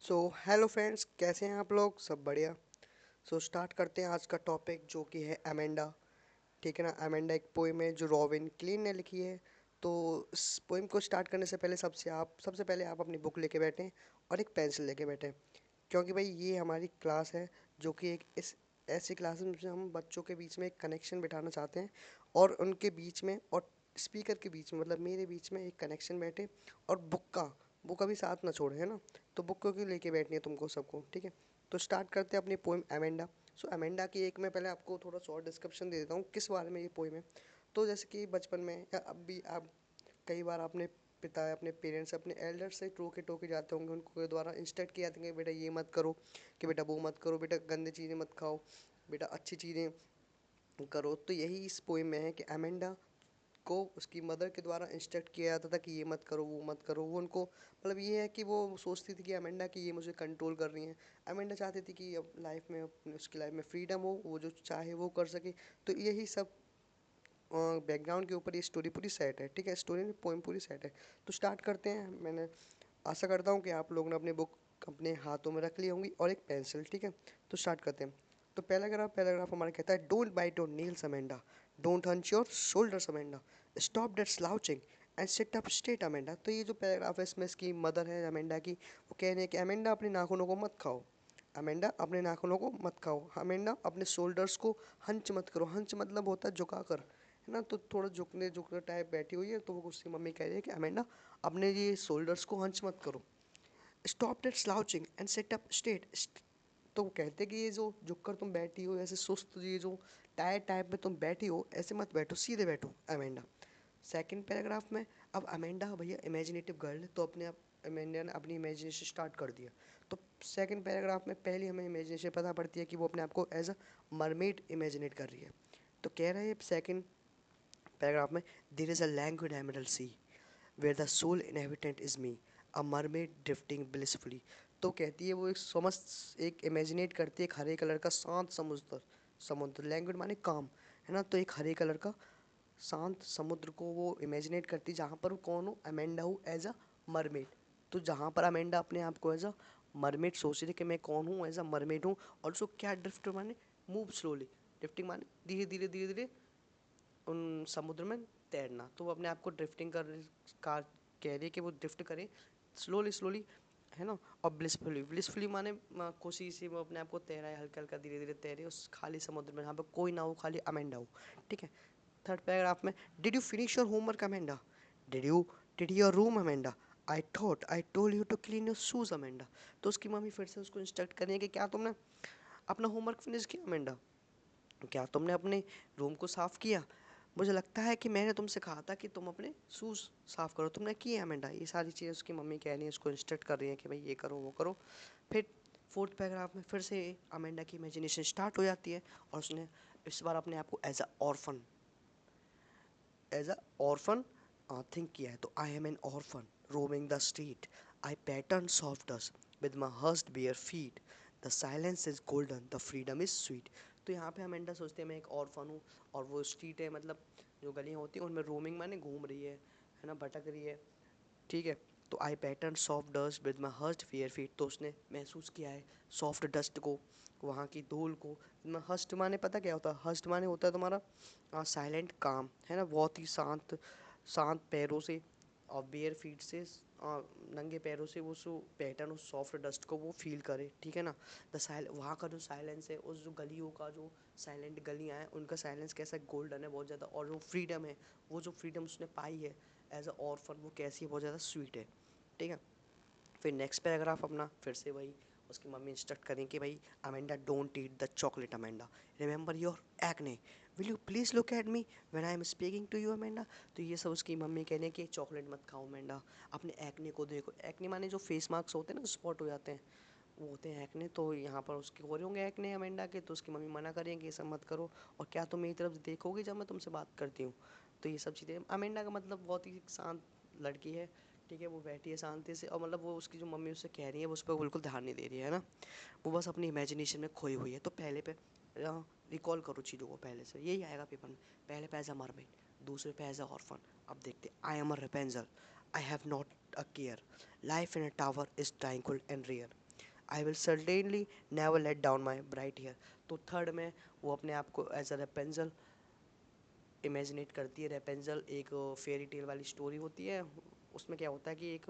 So hello friends, कैसे हैं आप लोग? सब बढ़िया। स्टार्ट करते हैं आज का टॉपिक, जो कि है अमेंडा। ठीक है ना। अमेंडा एक पोइम है जो रॉबिन क्लीन ने लिखी है। तो इस पोइम को स्टार्ट करने से पहले सबसे पहले आप अपनी बुक लेके बैठें और एक पेंसिल लेके बैठें, क्योंकि भाई ये हमारी क्लास है, जो कि एक इस ऐसी क्लास में हम बच्चों के बीच में एक कनेक्शन बिठाना चाहते हैं, और उनके बीच में और स्पीकर के बीच में, मतलब मेरे बीच में एक कनेक्शन बैठे, और बुक का भी साथ ना छोड़े, है ना। तो बुक को क्यों लेके बैठनी है तुमको सबको, ठीक है। तो स्टार्ट करते हैं अपनी पोइम अमेंडा। अमेंडा की एक मैं पहले आपको थोड़ा शॉर्ट डिस्क्रिप्शन दे देता हूँ किस बारे में ये पोइम है। तो जैसे कि बचपन में या अब भी आप कई बार अपने पिता, अपने पेरेंट्स, अपने एल्डर्स से टोके टोके जाते होंगे, उनको द्वारा इंस्ट्रक्ट किया जाता है कि बेटा ये मत करो, कि बेटा वो मत करो, बेटा गंदी चीज़ें मत खाओ, बेटा अच्छी चीज़ें करो। तो यही इस पोइम में है कि अमेंडा को उसकी मदर के द्वारा इंस्ट्रक्ट किया जाता था कि ये मत करो, वो मत करो। वो उनको मतलब ये है कि वो सोचती थी कि अमेंडा की ये मुझे कंट्रोल कर रही है। अमेंडा चाहती थी कि अब लाइफ में उसकी लाइफ में फ्रीडम हो, वो जो चाहे वो कर सके। तो यही सब बैकग्राउंड के ऊपर ये स्टोरी पूरी सेट है, ठीक है। स्टोरी में पोइम पूरी सेट है। तो स्टार्ट करते हैं। मैंने आशा करता हूँ कि आप लोगों ने अपनी बुक अपने हाथों में रख ली होंगी और एक पेंसिल, ठीक है। तो स्टार्ट करते हैं। तो पैराग्राफ हमारा कहता है, don't bite your nails Amanda, don't hunch your shoulders Amanda, stop that slouching and sit up straight Amanda. तो ये जो पैराग्राफ है, इसमें इसकी मदर है अमेंडा की, वो कह रही है कि अमेंडा अपने नाखूनों को मत खाओ, अमेंडा अपने नाखूनों को मत खाओ, अमेंडा अपने शोल्डर्स को हंच मत करो। हंच मतलब होता है झुका कर, है ना। तो थोड़ा झुकने झुकने टाइप बैठी हुई है, तो वो उसकी मम्मी कह रही है कि अमेंडा अपने ये शोल्डर्स को हंच मत करो, stop that slouching and set up straight. तो वो कहते हैं कि ये जो झुक कर तुम बैठी हो, ऐसे सुस्त, ये जो टायर टाइप में तुम बैठी हो, ऐसे मत बैठो, सीधे बैठो अमेंडा। सेकंड पैराग्राफ में, अब अमेंडा भैया इमेजिनेटिव गर्ल है, तो अपने आप अमेंडा ने अपनी इमेजिनेशन स्टार्ट कर दिया। तो सेकंड पैराग्राफ में पहले हमें इमेजिनेशन पता पड़ती है कि वो अपने आप को एज अ मरमेड इमेजिनेट कर रही है। तो कह रहा है सेकंड पैराग्राफ में, there is a language emerald sea where the sole inhabitant is me, a mermaid drifting blissfully. तो कहती है वो एक समझ, एक इमेजिनेट करती है एक हरे कलर का शांत समुद्र। समुद्र लैंग्वेज माने काम, है ना। तो एक हरे कलर का शांत समुद्र को वो इमेजिनेट करती, जहाँ पर वो कौन हो, अमेंडा हो एज अ मरमेड। तो जहाँ पर अमेंडा अपने आप को एज अ मरमेड सोच रही कि मैं कौन हूँ, एज अ मरमेड हूँ। और उसको क्या ड्रिफ्ट माने, मूव स्लोली, ड्रिफ्टिंग माने धीरे धीरे धीरे धीरे उन समुद्र में तैरना। तो वो अपने आप को ड्रिफ्टिंग का कह रही है कि वो ड्रिफ्ट करे स्लोली स्लोली, है ना। और ब्लिसफुली माने खुशी से वो अपने आप को तैराए, हल्का हल्का धीरे धीरे तैरे उस खाली समुद्र में, जहाँ पे कोई ना हो, खाली अमेंडा हो, ठीक है। थर्ड पैराग्राफ में, did you finish your homework Amanda, did you did your room Amanda, I thought I told you to clean your shoes Amanda. तो उसकी मम्मी फिर से उसको इंस्ट्रक्ट करें कि क्या तुमने अपना होमवर्क फिनिश किया अमेंडा, क्या तुमने अपने रूम को साफ़ किया, मुझे लगता है कि मैंने तुमसे कहा था कि तुम अपने शूज़ साफ़ करो, तुमने किए अमेंडा। ये सारी चीज़ें उसकी मम्मी कह रही हैं, उसको इंस्ट्रक्ट कर रही हैं कि भाई ये करो वो करो। फिर फोर्थ पैराग्राफ में फिर से अमेंडा की इमेजिनेशन स्टार्ट हो जाती है, और उसने इस बार अपने आप को एज अ ऑर्फन थिंक किया है। तो I am an orphan roaming the street, I pattern soft dust with my हर्स्ट bare feet, the silence is golden the freedom is sweet. तो यहाँ पे अमेंडा सोचते हैं मैं एक ऑर्फन हूँ, और वो स्ट्रीट है, मतलब जो गलियाँ होती हैं उनमें रोमिंग माने घूम रही है ना, भटक रही है, ठीक है। तो I pattern soft dust with my hurst fair feet. तो उसने महसूस किया है सॉफ्ट डस्ट को, वहाँ की धूल को। हस्ट माने पता क्या होता है, हस्ट माने होता है तुम्हारा साइलेंट काम, है ना, बहुत ही शांत शांत पैरों से, और बेयर फीट से नंगे पैरों से वो सो पैटर्न उस सॉफ्ट डस्ट को वो फील करे, ठीक है ना। वहाँ का जो साइलेंस है, उस जो गलियों का जो साइलेंट गलियाँ हैं, उनका साइलेंस कैसा गोल्डन है बहुत ज़्यादा, और जो फ्रीडम है, वो जो फ्रीडम उसने पाई है एज अ ऑर्फन, वो कैसी है, बहुत ज़्यादा स्वीट है, ठीक है। फिर नेक्स्ट पैराग्राफ अपना फिर से वही, उसकी मम्मी इंस्ट्रक्ट करें कि भाई Amanda don't eat the chocolate Amanda, remember your acne, will you please look at me when I am speaking to you Amanda. तो ये सब उसकी मम्मी कह रही है कि चॉकलेट मत खाओ अमेंडा, अपने एक्ने को देखो। एक्ने माने जो फेस मार्क्स होते हैं ना, स्पॉट हो जाते हैं, वो होते हैं एक्ने। तो यहाँ पर उसके हो रहे होंगे एक्ने अमेंडा के, तो उसकी मम्मी मना करेंगे ये सब मत करो, और क्या तुम मेरी तरफ देखोगे जब मैं तुमसे बात करती हूँ। तो ये सब चीज़ें, अमेंडा का मतलब बहुत ही शांत लड़की है, ठीक है। वो बैठी है शांति से, और मतलब वो उसकी जो मम्मी उससे कह रही है वो उस पर बिल्कुल ध्यान नहीं दे रही है ना, वो बस अपनी इमेजिनेशन में खोई हुई है। तो पहले पे रिकॉल करो चीज़ों को, पहले से यही आएगा पेपर में। पहले पे एज अ मरमेड, दूसरे पे एज अ ऑर्फन। अब देखते, I am a Rapunzel, I have not a care, life in a tower is tranquil and rare, I will certainly never let down my bright hair. तो third में वो अपने आप को एज अ रेपेंजल इमेजिनेट करती है। रेपेंजल एक फेरी टेल वाली स्टोरी होती है। उसमें क्या होता है कि एक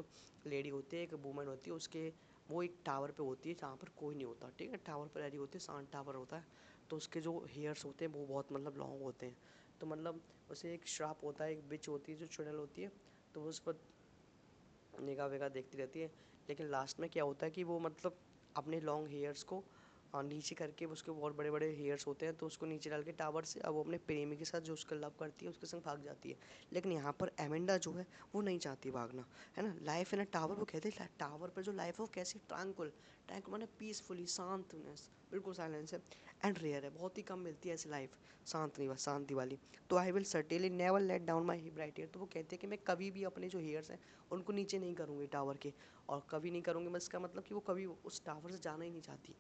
लेडी होती है, एक वूमन होती है, उसके वो एक टावर पे होती है जहाँ पर कोई नहीं होता, ठीक है। टावर पर रही होती है, शांत टावर होता है। तो उसके जो हेयर्स होते हैं वो बहुत मतलब लॉन्ग होते हैं। तो मतलब उसे एक श्राप होता है, एक बिच होती है जो चुड़ैल होती है। तो वो उस पर निगाह वेगाह देखती रहती है। लेकिन लास्ट में क्या होता है कि वो मतलब अपने लॉन्ग हेयर्स को नीचे करके, उसके बहुत बड़े बड़े हेयर्स होते हैं, तो उसको नीचे डाल के टावर से अब वो अपने प्रेमी के साथ जो उसका लव करती है उसके संग भाग जाती है। लेकिन यहाँ पर एमेंडा जो है वो नहीं चाहती भागना, है ना। लाइफ इन अ टावर, वो कहते हैं टावर पर जो लाइफ है वो कैसी ट्रैंक्विल, ट्रैंक्विल माने पीसफुली, शांतनेस, बिल्कुल साइलेंस है। एंड रेयर है, बहुत ही कम मिलती है ऐसी लाइफ, शांति वाली। तो I will certainly never let down my bright hair. तो वो कहते हैं कि मैं कभी भी अपने जो हेयर्स हैं उनको नीचे नहीं करूँगी टावर के, और कभी नहीं करूँगी। मैं इसका मतलब कि वो कभी उस टावर से जाना ही नहीं चाहती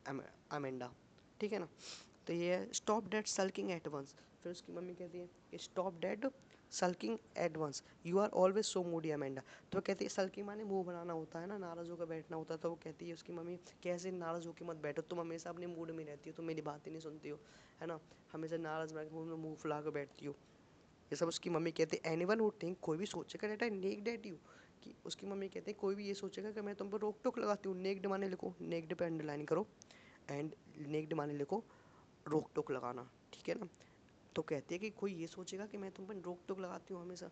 अमेंडा, ठीक है ना। तो ये है stop that sulking at once. फिर उसकी मम्मी कहती है कि stop that sulking at once, you are always so moody Amanda. तो वो कहती है, सल्किंग माने मुंह बनाना होता है ना, नाराज़ होकर बैठना होता है। तो वो कहती है उसकी मम्मी, कैसे नाराज़ होकर मत बैठो, तुम हमेशा अपने मूड में रहती हो, तुम मेरी बात ही नहीं सुनती हो, है ना। हमेशा नाराज़ मुँह फुला कर बैठती हो। ये सब उसकी मम्मी कहती है। एनीवन वुड थिंक, कोई भी सोचेगा that I nagged at you, कि उसकी मम्मी कहते हैं कोई भी ये सोचेगा कि मैं तुम पर रोक टोक लगाती हूँ। नेक्ड माने लिखो, नेक्ड पे अंडरलाइन करो, एंड नेक्ड माने लिखो रोक टोक लगाना, ठीक है ना। तो कहती है कि कोई ये सोचेगा कि मैं तुम पर रोक टोक लगाती हूँ हमेशा।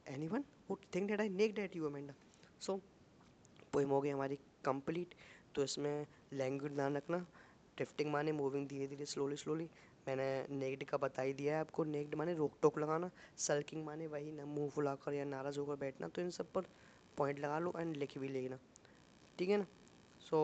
Anyone would think that I nagged at you Amanda. So poem हो गई हमारी कंप्लीट। तो इसमें लैंग्वेज ध्यान रखना, ड्रिफ्टिंग माने मूविंग धीरे धीरे, स्लोली स्लोली। मैंने नेक्ड का बता ही दिया है आपको, नेक्ड माने रोक टोक लगाना, सल्किंग माने वही ना, मुंह फुलाकर या नाराज़ होकर बैठना। तो इन सब पर पॉइंट लगा लो एंड लिख भी लेना, ठीक है ना। सो